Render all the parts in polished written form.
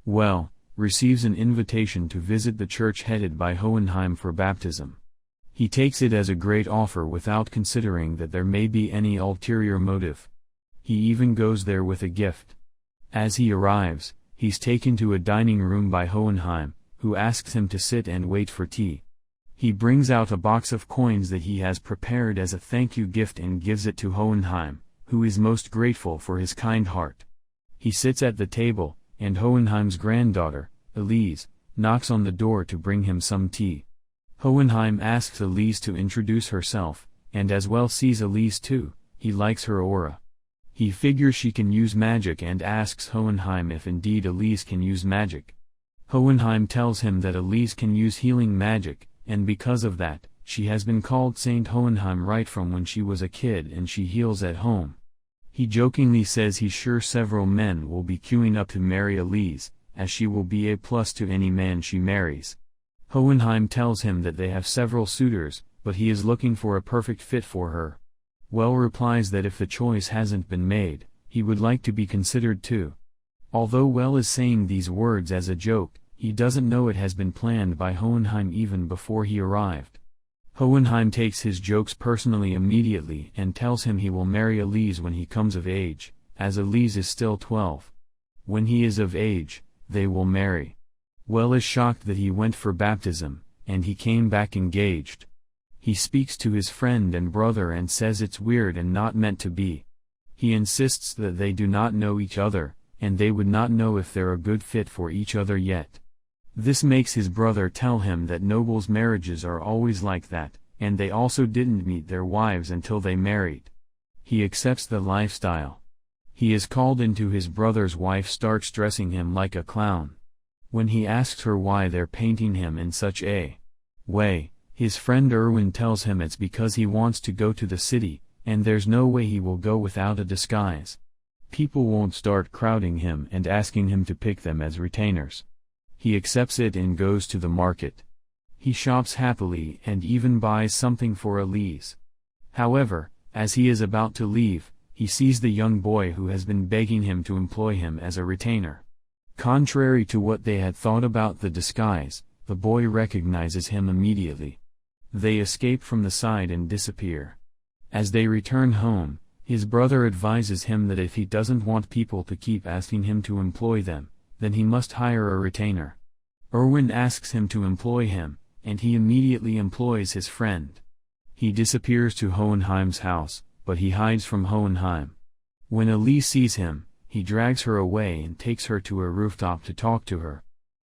Well, receives an invitation to visit the church headed by Hohenheim for baptism. He takes it as a great offer without considering that there may be any ulterior motive. He even goes there with a gift. As he arrives, he's taken to a dining room by Hohenheim, who asks him to sit and wait for tea. He brings out a box of coins that he has prepared as a thank you gift and gives it to Hohenheim, who is most grateful for his kind heart. He sits at the table, and Hohenheim's granddaughter, Elise, knocks on the door to bring him some tea. Hohenheim asks Elise to introduce herself, and as well sees Elise too. He likes her aura. He figures she can use magic and asks Hohenheim if indeed Elise can use magic. Hohenheim tells him that Elise can use healing magic, and because of that, she has been called Saint Hohenheim right from when she was a kid and she heals at home. He jokingly says he's sure several men will be queuing up to marry Elise, as she will be a plus to any man she marries. Hohenheim tells him that they have several suitors, but he is looking for a perfect fit for her. Well replies that if the choice hasn't been made, he would like to be considered too. Although Well is saying these words as a joke, he doesn't know it has been planned by Hohenheim even before he arrived. Hohenheim takes his jokes personally immediately and tells him he will marry Elise when he comes of age, as Elise is still 12. When he is of age, they will marry. Well is shocked that he went for baptism, and he came back engaged. He speaks to his friend and brother and says it's weird and not meant to be. He insists that they do not know each other, and they would not know if they're a good fit for each other yet. This makes his brother tell him that nobles' marriages are always like that, and they also didn't meet their wives until they married. He accepts the lifestyle. He is called into his brother's wife starts dressing him like a clown. When he asks her why they're painting him in such a way, his friend Erwin tells him it's because he wants to go to the city, and there's no way he will go without a disguise. People won't start crowding him and asking him to pick them as retainers. He accepts it and goes to the market. He shops happily and even buys something for Elise. However, as he is about to leave, he sees the young boy who has been begging him to employ him as a retainer. Contrary to what they had thought about the disguise, the boy recognizes him immediately. They escape from the side and disappear. As they return home, his brother advises him that if he doesn't want people to keep asking him to employ them, then he must hire a retainer. Erwin asks him to employ him, and he immediately employs his friend. He disappears to Hohenheim's house, but he hides from Hohenheim. When Elise sees him, he drags her away and takes her to a rooftop to talk to her.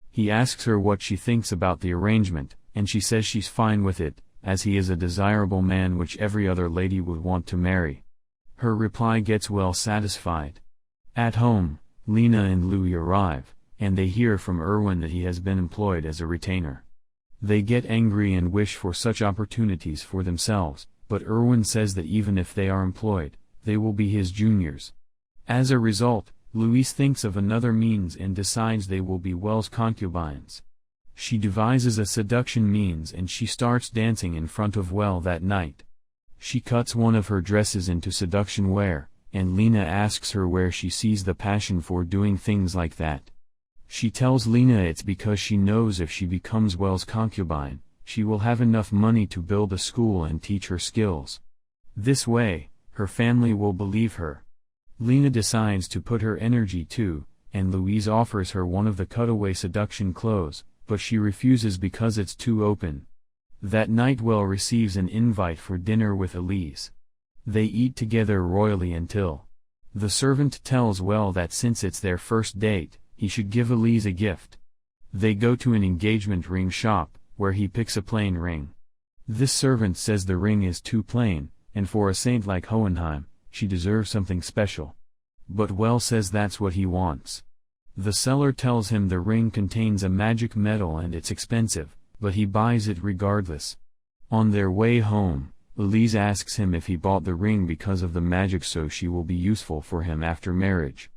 He asks her what she thinks about the arrangement, and she says she's fine with it, as he is a desirable man which every other lady would want to marry. Her reply gets Well satisfied. At home, Lena and Louis arrive, and they hear from Erwin that he has been employed as a retainer. They get angry and wish for such opportunities for themselves, but Erwin says that even if they are employed, they will be his juniors. As a result, Louise thinks of another means and decides they will be Well's concubines. She devises a seduction means and she starts dancing in front of Well that night. She cuts one of her dresses into seduction wear, and Lena asks her where she sees the passion for doing things like that. She tells Lena it's because she knows if she becomes Well's concubine, she will have enough money to build a school and teach her skills. This way, her family will believe her. Lena decides to put her energy too, and Louise offers her one of the cutaway seduction clothes, but she refuses because it's too open. That night Well receives an invite for dinner with Elise. They eat together royally until the servant tells Well that since it's their first date, he should give Elise a gift. They go to an engagement ring shop, where he picks a plain ring. This servant says the ring is too plain, and for a saint like Hohenheim, she deserves something special. But Well says that's what he wants. The seller tells him the ring contains a magic metal and it's expensive, but he buys it regardless. On their way home, Elise asks him if he bought the ring because of the magic so she will be useful for him after marriage.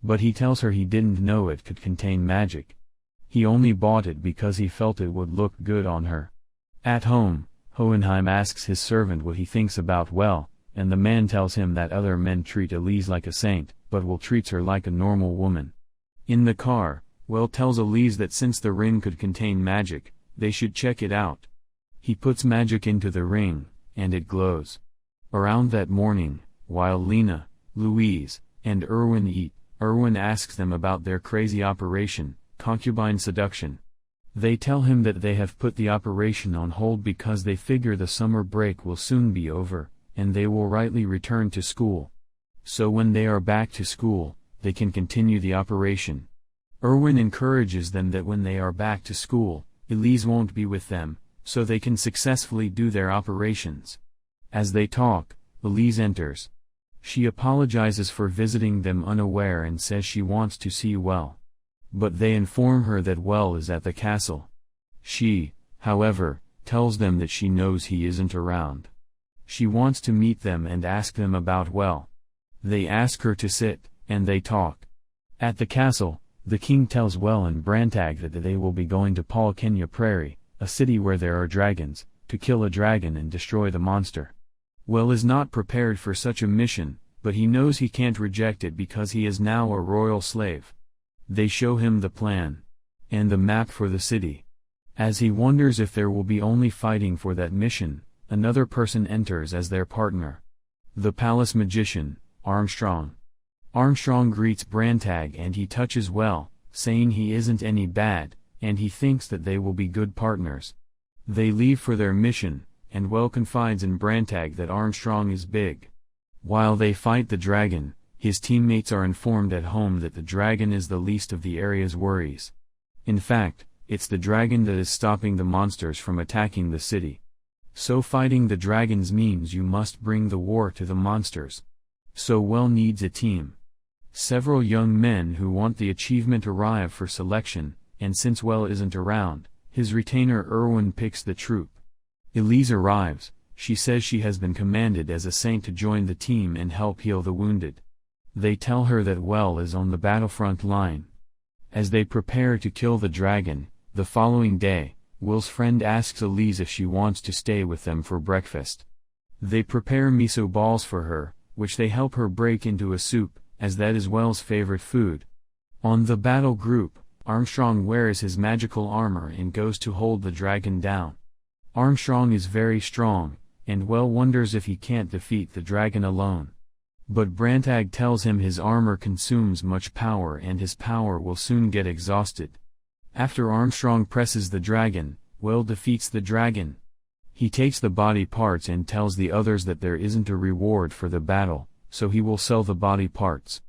But he tells her he didn't know it could contain magic. He only bought it because he felt it would look good on her. At home, Hohenheim asks his servant what he thinks about Well, and the man tells him that other men treat Elise like a saint, but Will treats her like a normal woman. In the car, Well tells Elise that since the ring could contain magic, they should check it out. He puts magic into the ring, and it glows. Around that morning, while Lena, Louise, and Erwin eat, Erwin asks them about their crazy operation, concubine seduction. They tell him that they have put the operation on hold because they figure the summer break will soon be over, and they will rightly return to school. So when they are back to school, they can continue the operation. Erwin encourages them that when they are back to school, Elise won't be with them, so they can successfully do their operations. As they talk, Elise enters. She apologizes for visiting them unaware and says she wants to see Well. But they inform her that Well is at the castle. She, however, tells them that she knows he isn't around. She wants to meet them and ask them about Well. They ask her to sit, and they talk. At the castle, the king tells Well and Brantag that they will be going to Paul Kenya Prairie, a city where there are dragons, to kill a dragon and destroy the monster. Well is not prepared for such a mission, but he knows he can't reject it because he is now a royal slave. They show him the plan and the map for the city. As he wonders if there will be only fighting for that mission, another person enters as their partner. The palace magician, Armstrong. Armstrong greets Brantag and he touches Well, saying he isn't any bad, and he thinks that they will be good partners. They leave for their mission, and Well confides in Brantag that Armstrong is big. While they fight the dragon, his teammates are informed at home that the dragon is the least of the area's worries. In fact, it's the dragon that is stopping the monsters from attacking the city. So fighting the dragons means you must bring the war to the monsters. So Well needs a team. Several young men who want the achievement arrive for selection, and since Well isn't around, his retainer Erwin picks the troop. Elise arrives. She says she has been commanded as a saint to join the team and help heal the wounded. They tell her that Well is on the battlefront line. As they prepare to kill the dragon, the following day, Will's friend asks Elise if she wants to stay with them for breakfast. They prepare miso balls for her, which they help her break into a soup, as that is Well's favorite food. On the battle group, Armstrong wears his magical armor and goes to hold the dragon down. Armstrong is very strong, and Well wonders if he can't defeat the dragon alone. But Brantag tells him his armor consumes much power and his power will soon get exhausted. After Armstrong presses the dragon, Well defeats the dragon. He takes the body parts and tells the others that there isn't a reward for the battle, so he will sell the body parts.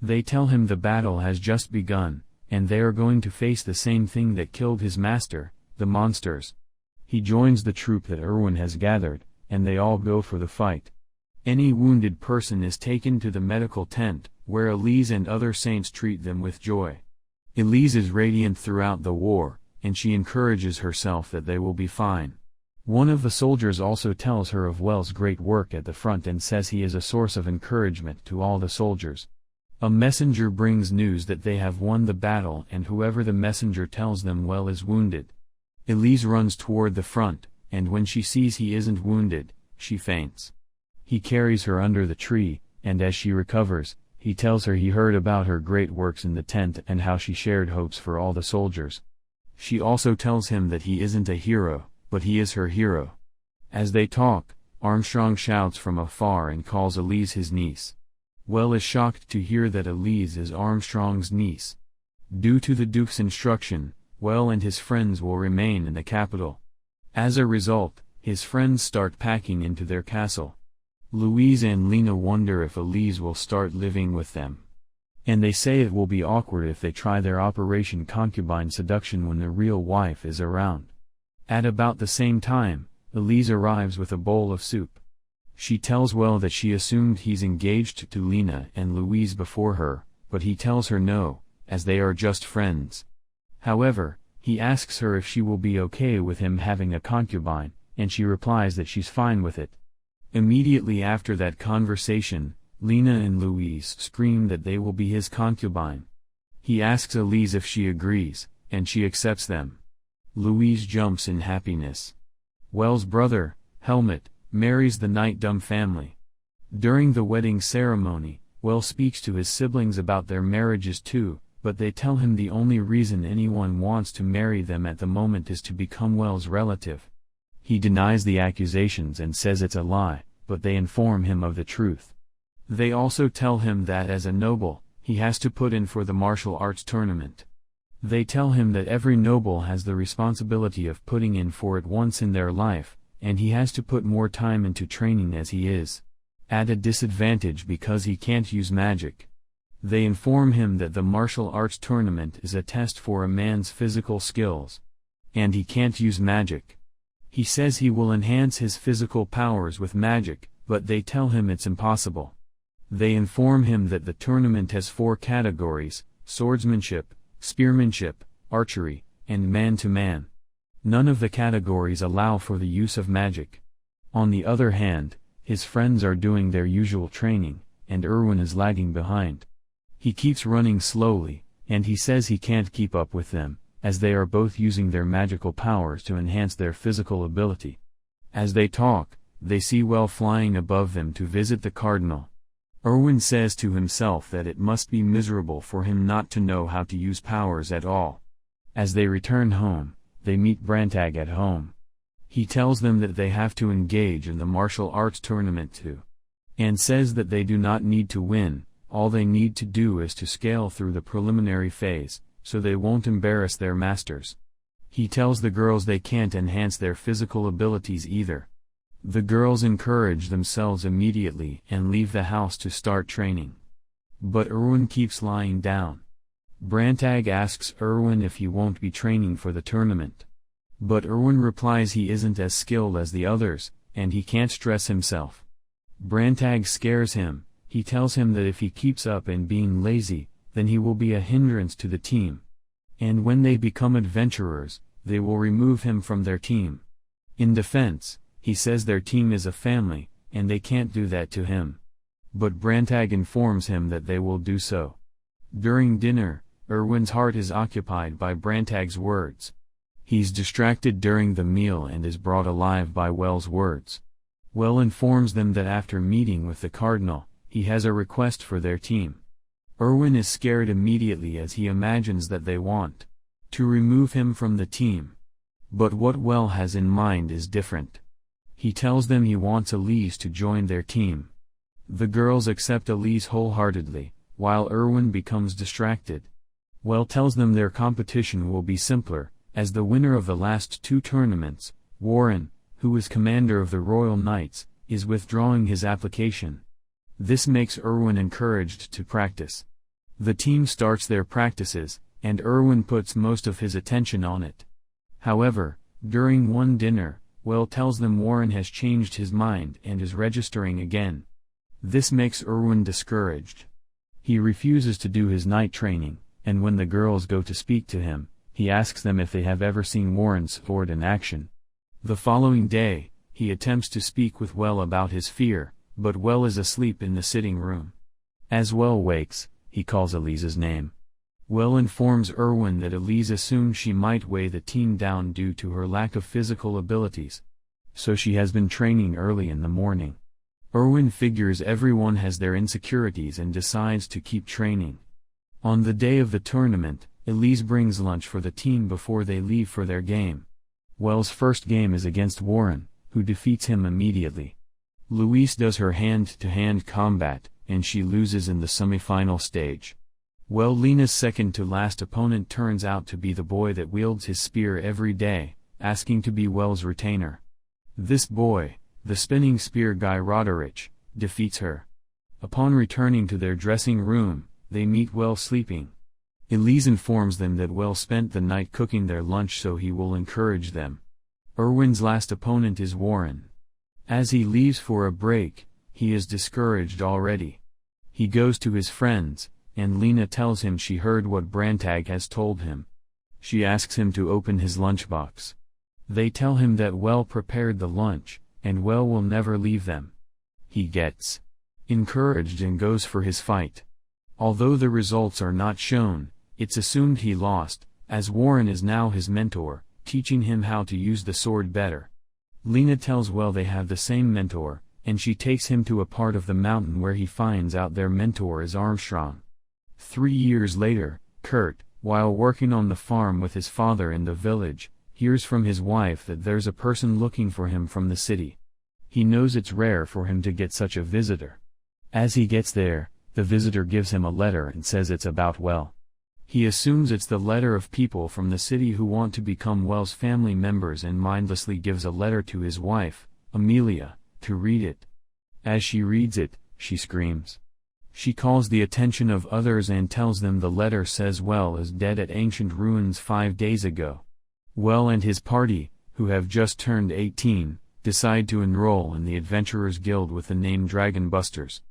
They tell him the battle has just begun, and they are going to face the same thing that killed his master, the monsters. He joins the troop that Erwin has gathered, and they all go for the fight. Any wounded person is taken to the medical tent, where Elise and other saints treat them with joy. Elise is radiant throughout the war, and she encourages herself that they will be fine. One of the soldiers also tells her of Well's great work at the front and says he is a source of encouragement to all the soldiers. A messenger brings news that they have won the battle and whoever the messenger tells them Well is wounded. Elise runs toward the front, and when she sees he isn't wounded, she faints. He carries her under the tree, and as she recovers, he tells her he heard about her great works in the tent and how she shared hopes for all the soldiers. She also tells him that he isn't a hero, but he is her hero. As they talk, Armstrong shouts from afar and calls Elise his niece. Well is shocked to hear that Elise is Armstrong's niece. Due to the Duke's instruction, Well and his friends will remain in the capital. As a result, his friends start packing into their castle. Louise and Lena wonder if Elise will start living with them. And they say it will be awkward if they try their Operation Concubine Seduction when the real wife is around. At about the same time, Elise arrives with a bowl of soup. She tells Well that she assumed he's engaged to Lena and Louise before her, but he tells her no, as they are just friends. However, he asks her if she will be okay with him having a concubine, and she replies that she's fine with it. Immediately after that conversation, Lena and Louise scream that they will be his concubine. He asks Elise if she agrees, and she accepts them. Louise jumps in happiness. Well's brother, Helmut, marries the Night-Dumb family. During the wedding ceremony, Well speaks to his siblings about their marriages too, but they tell him the only reason anyone wants to marry them at the moment is to become Well's relative. He denies the accusations and says it's a lie, but they inform him of the truth. They also tell him that as a noble, he has to put in for the martial arts tournament. They tell him that every noble has the responsibility of putting in for it once in their life, and he has to put more time into training as he is at a disadvantage because he can't use magic. They inform him that the martial arts tournament is a test for a man's physical skills, and he can't use magic. He says he will enhance his physical powers with magic, but they tell him it's impossible. They inform him that the tournament has 4 categories: swordsmanship, spearmanship, archery, and man-to-man. None of the categories allow for the use of magic. On the other hand, his friends are doing their usual training, and Erwin is lagging behind. He keeps running slowly, and he says he can't keep up with them, as they are both using their magical powers to enhance their physical ability. As they talk, they see Well flying above them to visit the cardinal. Erwin says to himself that it must be miserable for him not to know how to use powers at all. As they return home, they meet Brantag at home. He tells them that they have to engage in the martial arts tournament too, and says that they do not need to win, all they need to do is to scale through the preliminary phase, so they won't embarrass their masters. He tells the girls they can't enhance their physical abilities either. The girls encourage themselves immediately and leave the house to start training. But Erwin keeps lying down. Brantag asks Erwin if he won't be training for the tournament. But Erwin replies he isn't as skilled as the others, and he can't stress himself. Brantag scares him. He tells him that if he keeps up in being lazy, then he will be a hindrance to the team. And when they become adventurers, they will remove him from their team. In defense, he says their team is a family, and they can't do that to him. But Brantag informs him that they will do so. During dinner, Erwin's heart is occupied by Brantag's words. He's distracted during the meal and is brought alive by Well's words. Well informs them that after meeting with the cardinal, he has a request for their team. Erwin is scared immediately as he imagines that they want to remove him from the team. But what Well has in mind is different. He tells them he wants Elise to join their team. The girls accept Elise wholeheartedly, while Erwin becomes distracted. Well tells them their competition will be simpler, as the winner of the last 2 tournaments, Warren, who is commander of the Royal Knights, is withdrawing his application. This makes Erwin encouraged to practice. The team starts their practices, and Erwin puts most of his attention on it. However, during one dinner, Well tells them Warren has changed his mind and is registering again. This makes Erwin discouraged. He refuses to do his night training, and when the girls go to speak to him, he asks them if they have ever seen Warren's sword in action. The following day, he attempts to speak with Well about his fear, but Well is asleep in the sitting room. As Well wakes, he calls Elise's name. Well informs Erwin that Elise assumed she might weigh the team down due to her lack of physical abilities. So she has been training early in the morning. Erwin figures everyone has their insecurities and decides to keep training. On the day of the tournament, Elise brings lunch for the team before they leave for their game. Well's first game is against Warren, who defeats him immediately. Louise does her hand-to-hand combat, and she loses in the semi-final stage. Well, Lena's second-to-last opponent turns out to be the boy that wields his spear every day, asking to be Well's retainer. This boy, the spinning spear guy Roderick, defeats her. Upon returning to their dressing room, they meet Well sleeping. Elise informs them that Well spent the night cooking their lunch so he will encourage them. Erwin's last opponent is Warren. As he leaves for a break, he is discouraged already. He goes to his friends, and Lena tells him she heard what Brantag has told him. She asks him to open his lunchbox. They tell him that Well prepared the lunch, and Well will never leave them. He gets encouraged and goes for his fight. Although the results are not shown, it's assumed he lost, as Warren is now his mentor, teaching him how to use the sword better. Lena tells Well they have the same mentor, and she takes him to a part of the mountain where he finds out their mentor is Armstrong. 3 years later, Kurt, while working on the farm with his father in the village, hears from his wife that there's a person looking for him from the city. He knows it's rare for him to get such a visitor. As he gets there, the visitor gives him a letter and says it's about Well. He assumes it's the letter of people from the city who want to become Well's family members and mindlessly gives a letter to his wife, Amelia, to read it. As she reads it, she screams. She calls the attention of others and tells them the letter says Well is dead at ancient ruins 5 days ago. Well and his party, who have just turned 18, decide to enroll in the Adventurers Guild with the name Dragon Busters.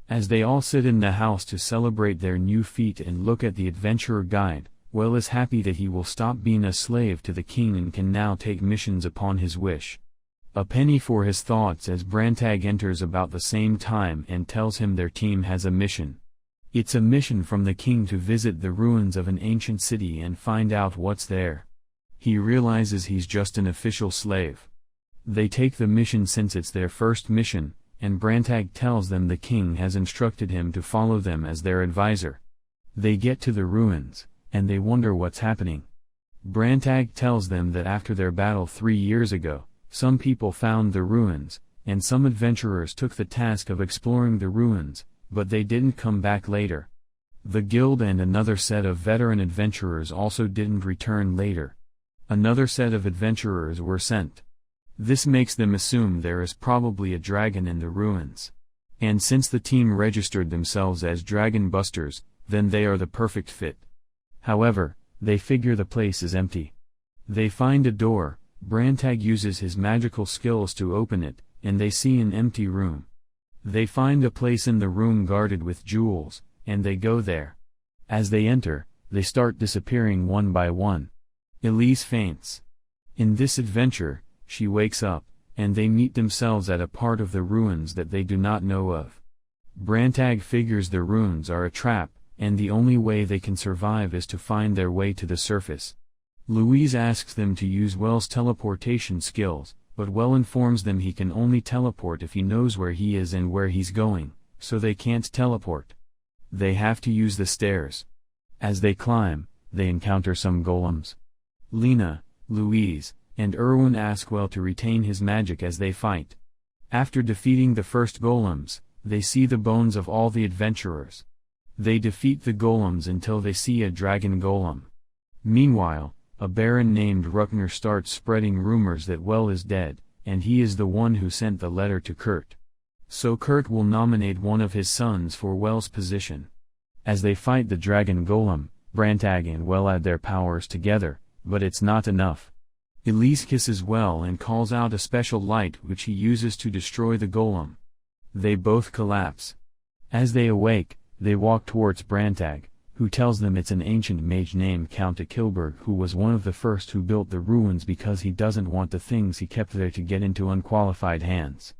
As they all sit in the house to celebrate their new feat and look at the adventurer guide, Well is happy that he will stop being a slave to the king and can now take missions upon his wish. A penny for his thoughts as Brantag enters about the same time and tells him their team has a mission. It's a mission from the king to visit the ruins of an ancient city and find out what's there. He realizes he's just an official slave. They take the mission since it's their first mission, and Brantag tells them the king has instructed him to follow them as their advisor. They get to the ruins, and they wonder what's happening. Brantag tells them that after their battle 3 years ago, some people found the ruins, and some adventurers took the task of exploring the ruins, but they didn't come back later. The guild and another set of veteran adventurers also didn't return later. Another set of adventurers were sent. This makes them assume there is probably a dragon in the ruins. And since the team registered themselves as Dragon Busters, then they are the perfect fit. However, they figure the place is empty. They find a door. Brantag uses his magical skills to open it, and they see an empty room. They find a place in the room guarded with jewels, and they go there. As they enter, they start disappearing one by one. Elise faints. In this adventure, she wakes up, and they meet themselves at a part of the ruins that they do not know of. Brantag figures the ruins are a trap, and the only way they can survive is to find their way to the surface. Louise asks them to use Well's teleportation skills, but Well informs them he can only teleport if he knows where he is and where he's going, so they can't teleport. They have to use the stairs. As they climb, they encounter some golems. Lena, Louise, and Erwin ask Well to retain his magic as they fight. After defeating the first golems, they see the bones of all the adventurers. They defeat the golems until they see a dragon golem. Meanwhile, a baron named Ruckner starts spreading rumors that Well is dead, and he is the one who sent the letter to Kurt. So Kurt will nominate one of his sons for Well's position. As they fight the dragon golem, Brantag and Well add their powers together, but it's not enough. Elise kisses Well and calls out a special light which he uses to destroy the golem. They both collapse. As they awake, they walk towards Brantag, who tells them it's an ancient mage named Count Akilberg who was one of the first who built the ruins because he doesn't want the things he kept there to get into unqualified hands.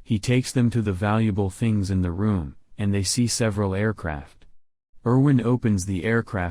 He takes them to the valuable things in the room, and they see several aircraft. Erwin opens the aircraft